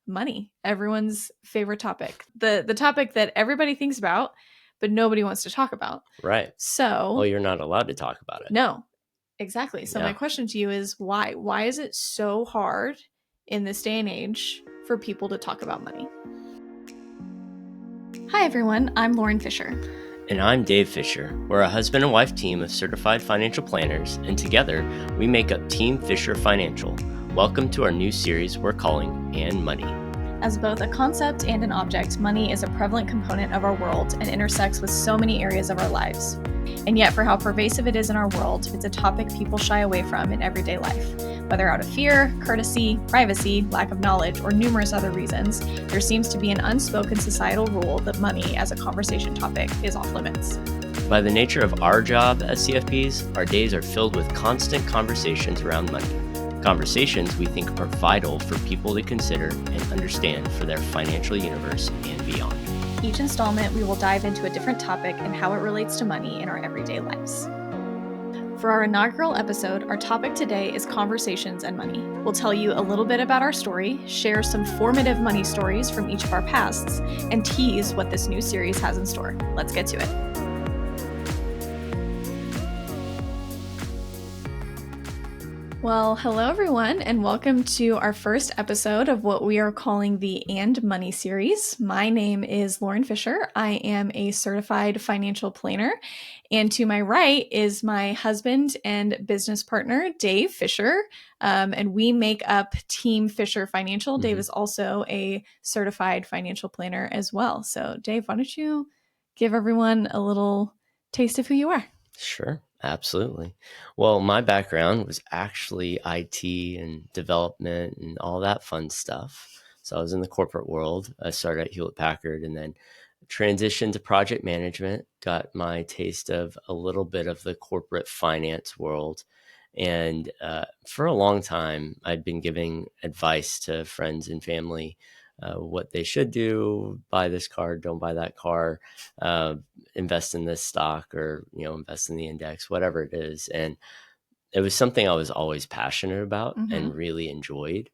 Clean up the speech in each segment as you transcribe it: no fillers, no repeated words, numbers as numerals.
money, everyone's favorite topic, the topic that everybody thinks about, but nobody wants to talk about. Right. So, well, you're not allowed to talk about it. No, exactly. So Yeah. my question to you is why? Why is it so hard in this day and age for people to talk about money? Hi, everyone. I'm Lauren Fisher. And I'm Dave Fisher. We're a husband and wife team of certified financial planners, and together we make up Team Fisher Financial. Welcome to our new series we're calling And Money. As both a concept and an object, money is a prevalent component of our world and intersects with so many areas of our lives. And yet, for how pervasive it is in our world, it's a topic people shy away from in everyday life. Whether out of fear, courtesy, privacy, lack of knowledge, or numerous other reasons, there seems to be an unspoken societal rule that money as a conversation topic is off limits. By the nature of our job as CFPs, our days are filled with constant conversations around money. Conversations we think are vital for people to consider and understand for their financial universe and beyond. Each installment, we will dive into a different topic and how it relates to money in our everyday lives. For our inaugural episode, our topic today is conversations and money. We'll tell you a little bit about our story, share some formative money stories from each of our pasts, and tease what this new series has in store. Let's get to it. Well, hello everyone, and welcome to our first episode of what we are calling the And Money series. My name is Lauren Fisher. I am a certified financial planner, and to my right is my husband and business partner, Dave Fisher, and we make up Team Fisher Financial. Dave is also a certified financial planner as well. So, Dave, why don't you give everyone a little taste of who you are? Sure. Absolutely. Well, my background was actually IT and development and all that fun stuff. So I was in the corporate world. I started at Hewlett Packard and then transitioned to project management, got my taste of a little bit of the corporate finance world. And for a long time, I'd been giving advice to friends and family what they should do: buy this car, don't buy that car, invest in this stock, or invest in the index, whatever it is. And it was something I was always passionate about and really enjoyed.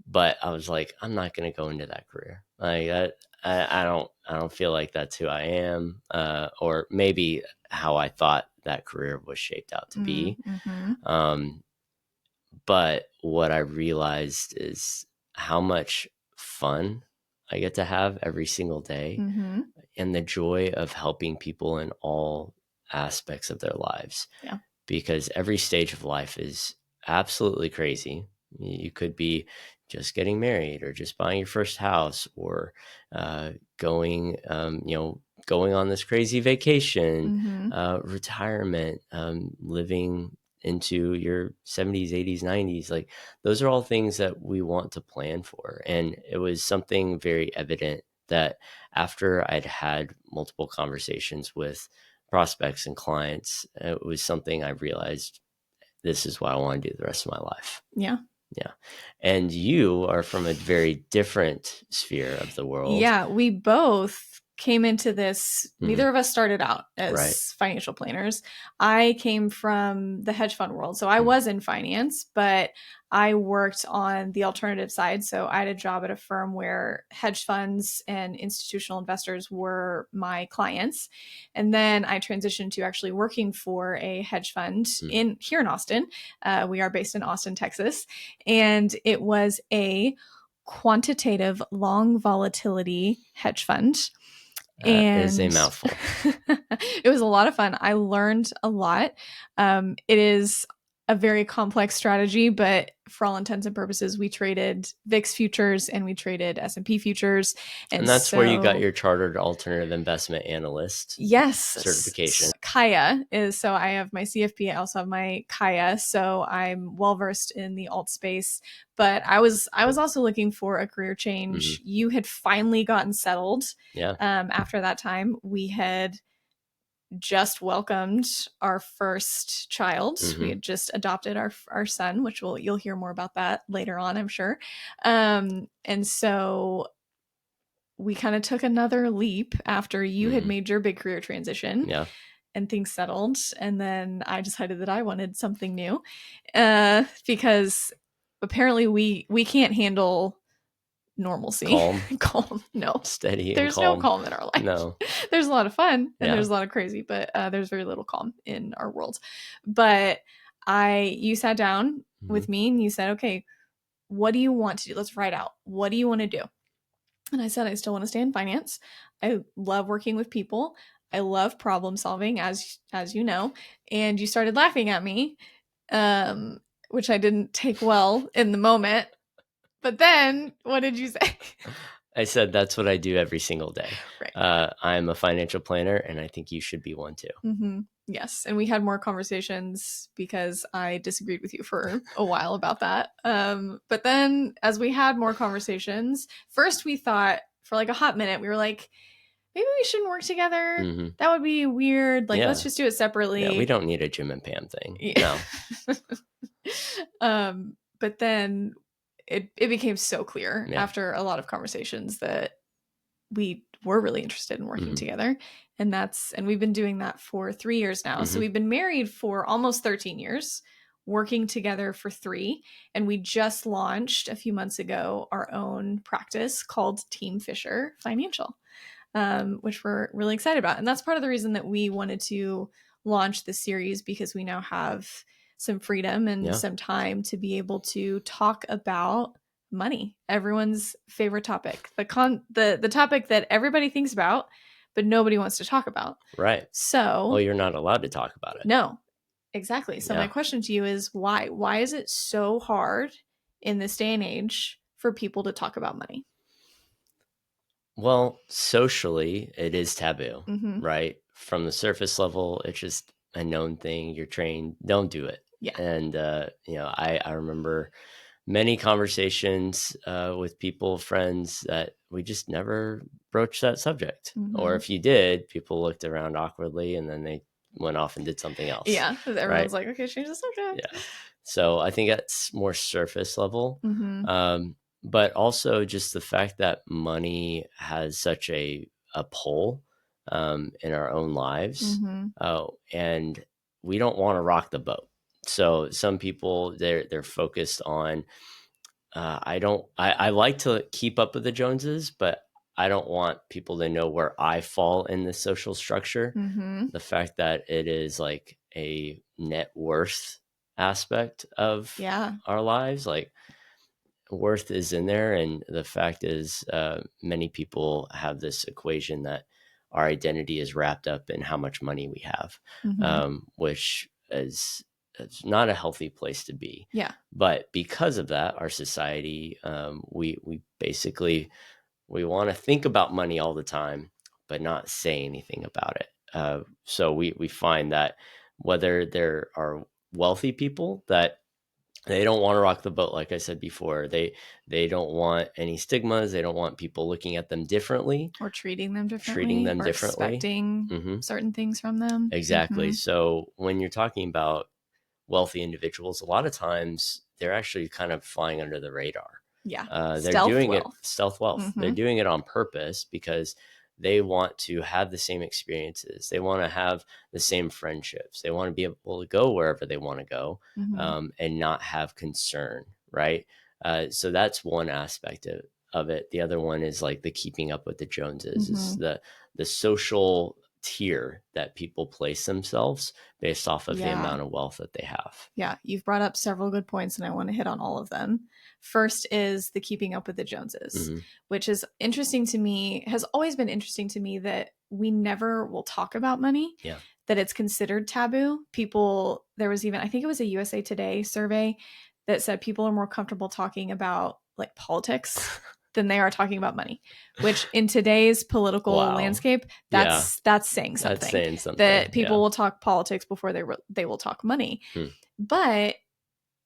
But I was like, I'm not going to go into that career. Like I don't feel like that's who I am, or maybe how I thought that career was shaped out to be. But what I realized is how much fun I get to have every single day, and the joy of helping people in all aspects of their lives. Yeah. Because every stage of life is absolutely crazy. You could be just getting married, or just buying your first house, or going on this crazy vacation, retirement, living into your 70s, 80s, 90s. Like, those are all things that we want to plan for. And it was something very evident that after I'd had multiple conversations with prospects and clients, it was something I realized, this is what I want to do the rest of my life. Yeah. Yeah. And you are from a very different sphere of the world. Yeah, we both came into this. Neither of us started out as financial planners. I came from the hedge fund world. So I was in finance, but I worked on the alternative side. So I had a job at a firm where hedge funds and institutional investors were my clients. And then I transitioned to actually working for a hedge fund here in Austin. We are based in Austin, Texas. And it was a quantitative long volatility hedge fund. That is a mouthful. It was a lot of fun. I learned a lot. It is a very complex strategy, but for all intents and purposes, we traded VIX futures and we traded S&P futures. And that's where you got your Chartered Alternative Investment Analyst certification. Kaya is, so I have my CFP. I also have my Kaya. So I'm well-versed in the alt space, but I was also looking for a career change. You had finally gotten settled. Yeah. After that time, we had just welcomed our first child. We had just adopted our son, which you'll hear more about that later on, I'm sure. And so we kind of took another leap after you had made your big career transition. Yeah. And things settled. And then I decided that I wanted something new, because apparently we can't handle normalcy. Calm. Calm. No. Steady and There's calm. no calm in our life. No. There's a lot of fun and Yeah. there's a lot of crazy, but there's very little calm in our world. But you sat down with me and you said, okay, what do you want to do? Let's write out. What do you want to do? And I said, I still want to stay in finance. I love working with people. I love problem solving, as you know. And you started laughing at me, which I didn't take well in the moment. But then, what did you say? I said, that's what I do every single day. Right. I'm a financial planner, and I think you should be one too. Mm-hmm. Yes. And we had more conversations because I disagreed with you for a while about that. But then as we had more conversations, first we thought for like a hot minute, we were like, maybe we shouldn't work together. Mm-hmm. That would be weird. Like, let's just do it separately. Yeah, we don't need a Jim and Pam thing. Yeah. No. But then it became so clear after a lot of conversations that we were really interested in working together. And we've been doing that for 3 years now. So we've been married for almost 13 years, working together for 3. And we just launched a few months ago our own practice called Team Fisher Financial, which we're really excited about. And that's part of the reason that we wanted to launch this series, because we now have some freedom and some time to be able to talk about money, everyone's favorite topic, the topic that everybody thinks about, but nobody wants to talk about. Right. So, well, you're not allowed to talk about it. No, exactly. So my question to you is why? Why is it so hard in this day and age for people to talk about money? Well, socially, it is taboo, right? From the surface level, it's just a known thing. You're trained, don't do it. Yeah. And, I remember many conversations with people, friends, that we just never broached that subject. Or if you did, people looked around awkwardly and then they went off and did something else. Yeah. Everyone's like, okay, change the subject. Yeah. So I think that's more surface level. But also just the fact that money has such a pull in our own lives. And we don't want to rock the boat. So some people, they're focused on, I like to keep up with the Joneses, but I don't want people to know where I fall in the social structure. The fact that it is like a net worth aspect of our lives, like worth is in there. And the fact is, many people have this equation that our identity is wrapped up in how much money we have, which is it's not a healthy place to be. Yeah. But because of that, our society, we basically, we want to think about money all the time, but not say anything about it. So we find that whether there are wealthy people that they don't want to rock the boat, like I said before, they don't want any stigmas. They don't want people looking at them differently or treating them differently, expecting certain things from them. Exactly. So when you're talking about wealthy individuals, a lot of times they're actually kind of flying under the radar. Yeah. They're doing wealth. Stealth wealth. They're doing it on purpose because they want to have the same experiences. They want to have the same friendships. They want to be able to go wherever they want to go, and not have concern. Right. So that's one aspect of it. The other one is like the keeping up with the Joneses, is the social tier that people place themselves based off of the amount of wealth that they have. Yeah, you've brought up several good points and I want to hit on all of them. First is the keeping up with the Joneses, which is interesting to me, has always been interesting to me, that we never will talk about money, that it's considered taboo. People, there was even, I think it was a USA Today survey that said people are more comfortable talking about like politics than they are talking about money, which in today's political landscape, that's saying something. That's saying something. That people will talk politics before they will talk money. But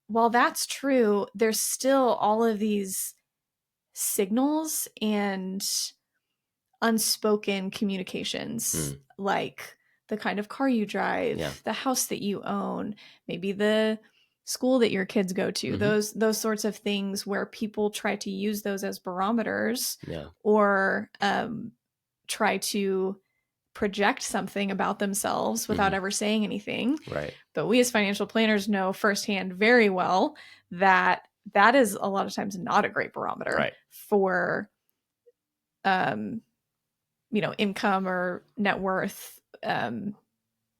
while that's true, there's still all of these signals and unspoken communications, like the kind of car you drive, the house that you own, maybe the school that your kids go to, those sorts of things where people try to use those as barometers, or try to project something about themselves without ever saying anything. Right. But we as financial planners know firsthand very well that that is a lot of times not a great barometer for, income or net worth,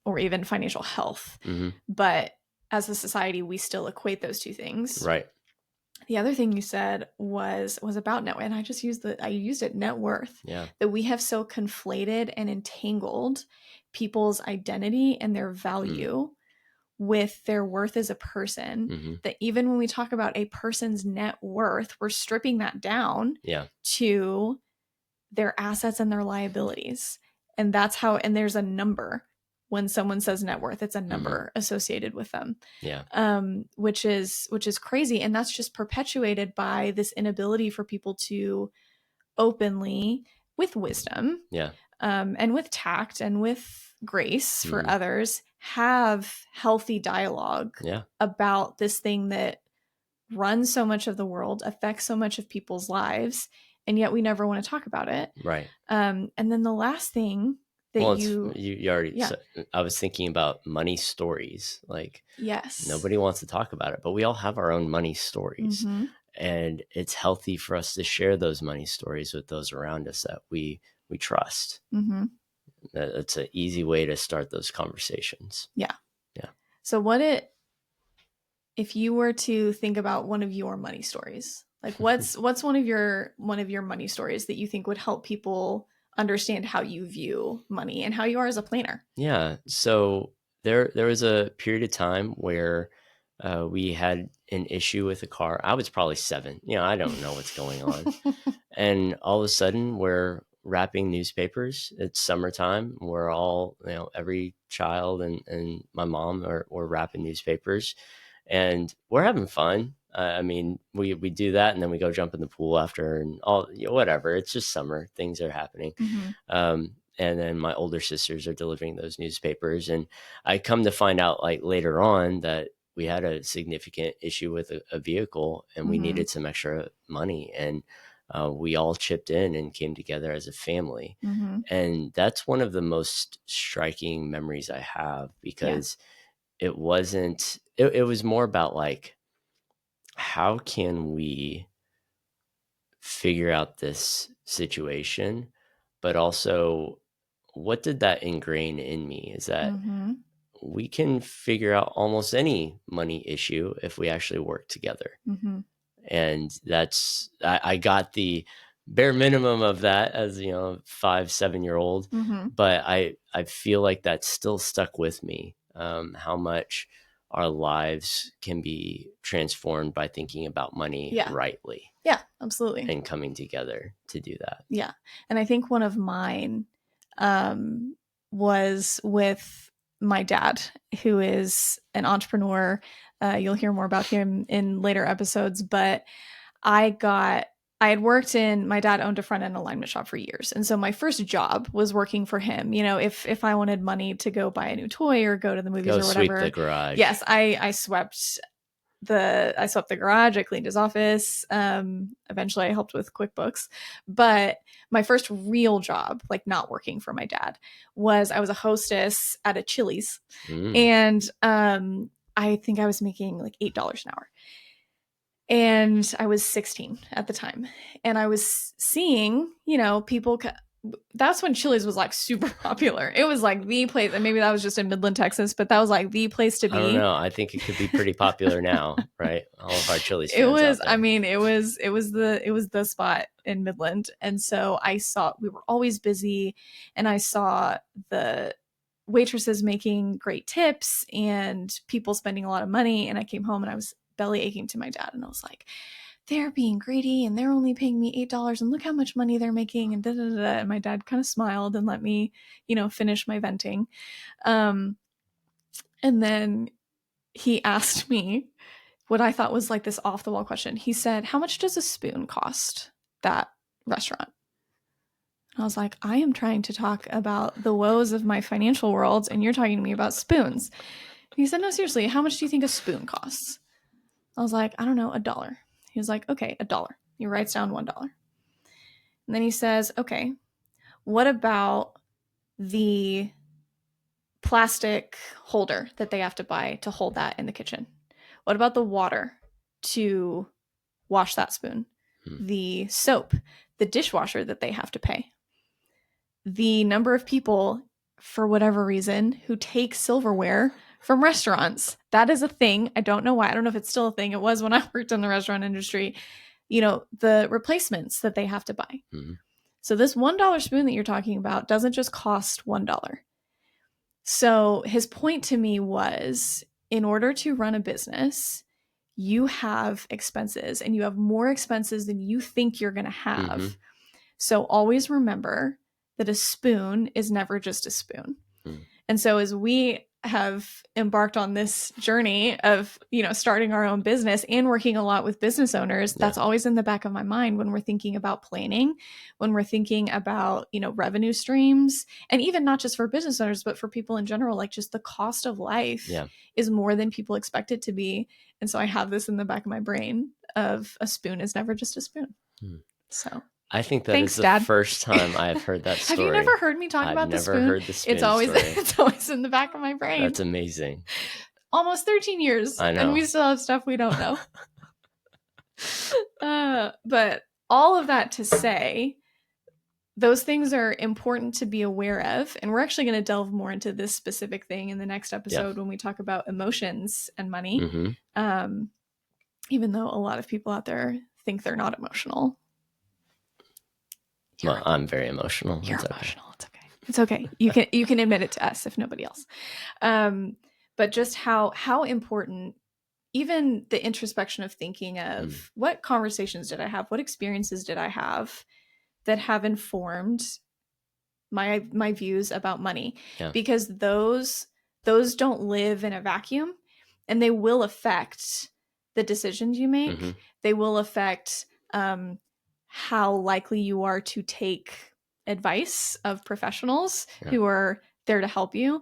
or even financial health. Mm-hmm. But as a society, we still equate those two things. Right. The other thing you said was about net worth, and I used it, net worth. Yeah. That we have so conflated and entangled people's identity and their value with their worth as a person, that even when we talk about a person's net worth, we're stripping that down to their assets and their liabilities. And that's how, and there's a number. When someone says net worth, it's a number associated with them. Yeah. Which is crazy. And that's just perpetuated by this inability for people to openly, with wisdom, and with tact and with grace for others, have healthy dialogue about this thing that runs so much of the world, affects so much of people's lives, and yet we never want to talk about it. Right. And then the last thing that you already said, I was thinking about money stories. Like, yes, nobody wants to talk about it, but we all have our own money stories. And it's healthy for us to share those money stories with those around us that we trust. That's an easy way to start those conversations. Yeah. So if you were to think about one of your money stories, like what's one of your money stories that you think would help people understand how you view money and how you are as a planner? Yeah. So there was a period of time where we had an issue with a car. I was probably 7. I don't know what's going on. And all of a sudden we're wrapping newspapers. It's summertime. We're all, every child and my mom we're wrapping newspapers, and we're having fun. I mean, we do that, and then we go jump in the pool after, and all, whatever. It's just summer. Things are happening. And then my older sisters are delivering those newspapers, and I come to find out like later on that we had a significant issue with a vehicle, and we needed some extra money, and we all chipped in and came together as a family. And that's one of the most striking memories I have, because it wasn't, it was more about like, how can we figure out this situation, but also what did that ingrain in me is that we can figure out almost any money issue if we actually work together. And that's, I got the bare minimum of that as, 5-7-year-old, but I feel like that's still stuck with me. How much our lives can be transformed by thinking about money rightly. Yeah, absolutely. And coming together to do that. Yeah. And I think one of mine was with my dad, who is an entrepreneur. You'll hear more about him in later episodes, but my dad owned a front end alignment shop for years. And so my first job was working for him. If I wanted money to go buy a new toy or go to the movies or whatever. Sweep the garage. Yes, I swept the garage. I cleaned his office. Eventually I helped with QuickBooks, but my first real job, like not working for my dad, was I was a hostess at a Chili's. And I think I was making like $8 an hour. And I was 16 at the time. And I was seeing, people, that's when Chili's was like super popular. It was like the place, and maybe that was just in Midland, Texas, but that was like the place to be. I don't know. I think it could be pretty popular now, right? All of our Chili's fans. It was, I mean, it was the spot in Midland. And so we were always busy, and I saw the waitresses making great tips and people spending a lot of money. And I came home and I was belly aching to my dad, and I was like, they're being greedy and they're only paying me $8 and look how much money they're making, and da da da. And my dad kind of smiled and let me, finish my venting. And then he asked me what I thought was like this off the wall question. He said, "How much does a spoon cost that restaurant?" And I was like, I am trying to talk about the woes of my financial world, and you're talking to me about spoons. And he said, "No, seriously, how much do you think a spoon costs?" I was like, "I don't know, $1." He was like, "Okay, $1." He writes down $1. And then he says, "Okay, what about the plastic holder that they have to buy to hold that in the kitchen? What about the water to wash that spoon, the soap, the dishwasher that they have to pay, the number of people, for whatever reason, who take silverware from restaurants. That is a thing. I don't know why. I don't know if it's still a thing. It was when I worked in the restaurant industry. The replacements that they have to buy. Mm-hmm. So this $1 spoon that you're talking about doesn't just cost $1. So his point to me was, in order to run a business, you have expenses, and you have more expenses than you think you're going to have. Mm-hmm. So always remember that a spoon is never just a spoon. Mm. And so as we have embarked on this journey of, starting our own business and working a lot with business owners, that's always in the back of my mind when we're thinking about planning, when we're thinking about, revenue streams, and even not just for business owners, but for people in general, like just the cost of life is more than people expect it to be. And so I have this in the back of my brain of a spoon is never just a spoon. So I think that is the first time I've heard that story. Have you never heard me talk about the spoon? I've never heard the spoon It's always in the back of my brain. That's amazing. Almost 13 years. I know. And we still have stuff we don't know. But all of that to say, those things are important to be aware of. And we're actually going to delve more into this specific thing in the next episode when we talk about emotions and money. Mm-hmm. Even though a lot of people out there think they're not emotional. Well, I'm very emotional. You're emotional. It's okay. It's okay. You can admit it to us if nobody else. But just how important, even the introspection of thinking of what conversations did I have, what experiences did I have that have informed my views about money, because those don't live in a vacuum, and they will affect the decisions you make. Mm-hmm. They will affect how likely you are to take advice of professionals who are there to help you.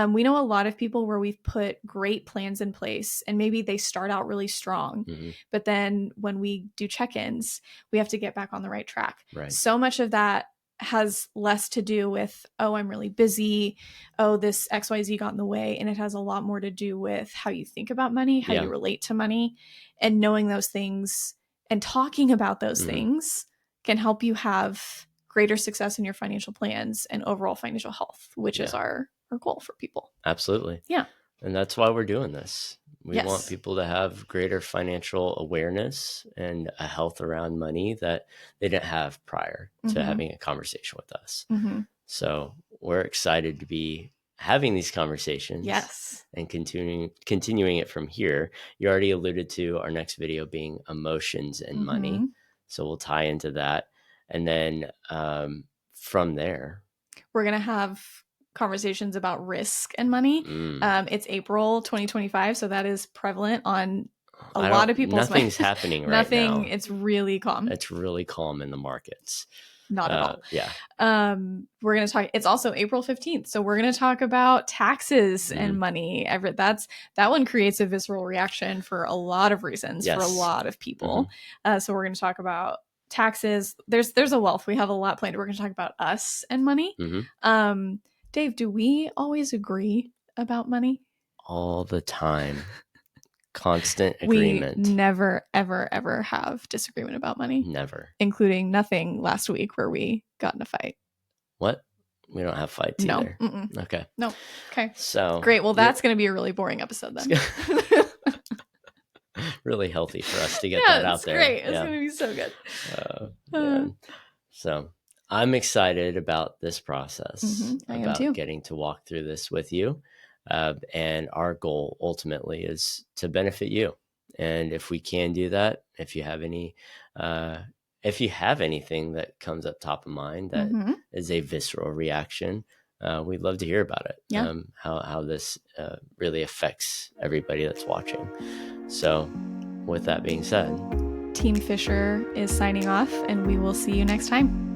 We know a lot of people where we've put great plans in place, and maybe they start out really strong, but then when we do check-ins, we have to get back on the right track. Right. So much of that has less to do with, oh, I'm really busy, oh, this XYZ got in the way, and it has a lot more to do with how you think about money, how you relate to money, and knowing those things and talking about those things can help you have greater success in your financial plans and overall financial health, which is our goal for people. Absolutely. Yeah. And that's why we're doing this. We want people to have greater financial awareness and a health around money that they didn't have prior to having a conversation with us. Mm-hmm. So we're excited to be having these conversations and continuing it from here. You already alluded to our next video being emotions and money. So we'll tie into that. And then from there, we're going to have conversations about risk and money. It's April 2025. So that is prevalent on a lot of people's Nothing's happening right now. It's really calm. It's really calm in the markets. Not at all. Yeah. We're going to talk, it's also April 15th. So we're going to talk about taxes and money. That one creates a visceral reaction for a lot of reasons for a lot of people. So we're going to talk about taxes. There's a wealth. We have a lot planned. We're going to talk about us and money. Dave, do we always agree about money? All the time. Constant agreement. We never, ever, ever have disagreement about money. Never. Including nothing last week where we got in a fight. What? We don't have fights either. Okay. No. Okay. So great. Well, that's going to be a really boring episode then. Really healthy for us to get that out there. Great. It's going to be so good. So I'm excited about this process. I am too. Getting to walk through this with you. And our goal ultimately is to benefit you. And if we can do that, if you have anything that comes up top of mind that is a visceral reaction, we'd love to hear about it. Yeah. How this really affects everybody that's watching. So with that being said, Team Fisher is signing off, and we will see you next time.